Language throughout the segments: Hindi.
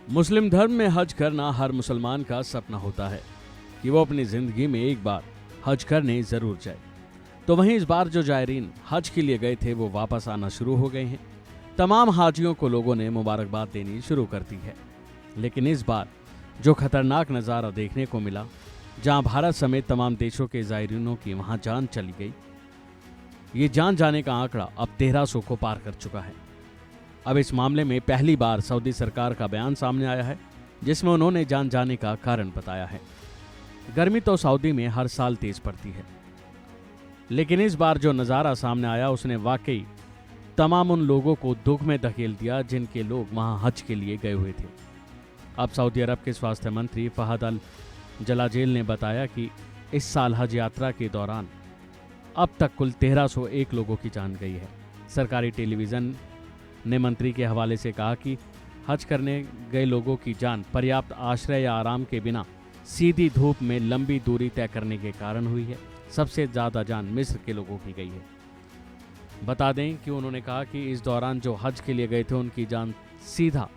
मुस्लिम धर्म में हज करना हर मुसलमान का सपना होता है कि वो अपनी जिंदगी में एक बार हज करने जरूर जाए। तो वहीं इस बार जो जायरीन हज के लिए गए थे वो वापस आना शुरू हो गए हैं। तमाम हाजियों को लोगों ने मुबारकबाद देनी शुरू कर दी है। लेकिन इस बार जो खतरनाक नज़ारा देखने को मिला, जहां भारत समेत तमाम देशों के जायरीनों की वहां जान चली गई, ये जान जाने का आंकड़ा अब 1300 को पार कर चुका है। अब इस मामले में पहली बार सऊदी सरकार का बयान सामने आया है, जिसमें उन्होंने जान जाने का कारण बताया है। गर्मी तो सऊदी में हर साल तेज पड़ती है, लेकिन इस बार जो नज़ारा सामने आया उसने वाकई तमाम उन लोगों को दुख में धकेल दिया जिनके लोग वहां हज के लिए गए हुए थे। अब सऊदी अरब के स्वास्थ्य मंत्री फहद अल जलाजेल ने बताया कि इस साल हज यात्रा के दौरान अब तक कुल 1301 लोगों की जान गई है। सरकारी टेलीविज़न ने मंत्री के हवाले से कहा कि हज करने गए लोगों की जान पर्याप्त आश्रय या आराम के बिना सीधी धूप में लंबी दूरी तय करने के कारण हुई है। सबसे ज़्यादा जान मिस्र के लोगों की गई है। बता दें कि उन्होंने कहा कि इस दौरान जो हज के लिए गए थे उनकी जान सीधा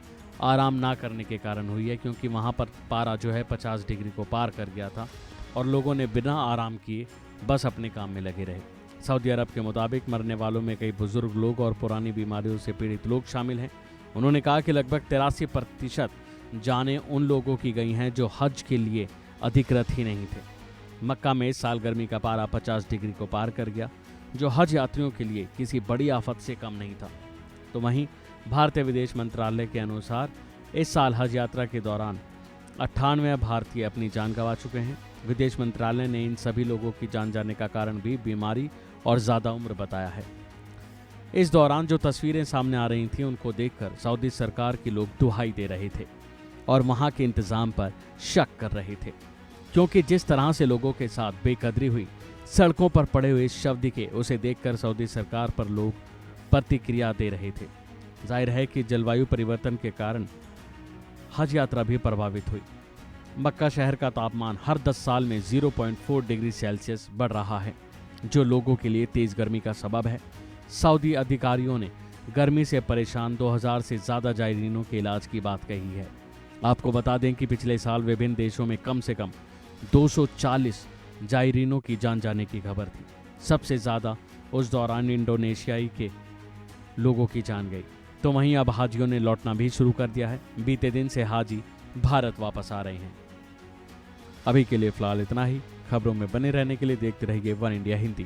आराम ना करने के कारण हुई है, क्योंकि वहाँ पर पारा जो है 50 डिग्री को पार कर गया था और लोगों ने बिना आराम किए बस अपने काम में लगे रहे। सऊदी अरब के मुताबिक मरने वालों में कई बुजुर्ग लोग और पुरानी बीमारियों से पीड़ित लोग शामिल हैं। उन्होंने कहा कि लगभग 83% जानें उन लोगों की गई हैं जो हज के लिए अधिकृत ही नहीं थे। मक्का में इस साल गर्मी का पारा 50 डिग्री को पार कर गया, जो हज यात्रियों के लिए किसी बड़ी आफत से कम नहीं था। तो वहीं भारतीय विदेश मंत्रालय के अनुसार इस साल हज यात्रा के दौरान 98 भारतीय अपनी जान गंवा चुके हैं। विदेश मंत्रालय ने इन सभी लोगों की जान जाने का कारण भी बीमारी और ज़्यादा उम्र बताया है। इस दौरान जो तस्वीरें सामने आ रही थीं उनको देखकर सऊदी सरकार के लोग दुहाई दे रहे थे और वहाँ के इंतज़ाम पर शक कर रहे थे, क्योंकि जिस तरह से लोगों के साथ बेकदरी हुई, सड़कों पर पड़े हुए शव दिखे, उसे देखकर सऊदी सरकार पर लोग प्रतिक्रिया दे रहे थे। जाहिर है कि जलवायु परिवर्तन के कारण हज यात्रा भी प्रभावित हुई। मक्का शहर का तापमान हर 10 साल में 0.4 डिग्री सेल्सियस बढ़ रहा है, जो लोगों के लिए तेज गर्मी का सबब है। सऊदी अधिकारियों ने गर्मी से परेशान 2000 से ज़्यादा जायरीनों के इलाज की बात कही है। आपको बता दें कि पिछले साल विभिन्न देशों में कम से कम 240 जायरीनों की जान जाने की खबर थी। सबसे ज़्यादा उस दौरान इंडोनेशियाई के लोगों की जान गई। तो वहीं अब हाजियों ने लौटना भी शुरू कर दिया है। बीते दिन से हाजी भारत वापस आ रहे हैं। अभी के लिए फ़िलहाल इतना ही। खबरों में बने रहने के लिए देखते रहिए वन इंडिया हिंदी।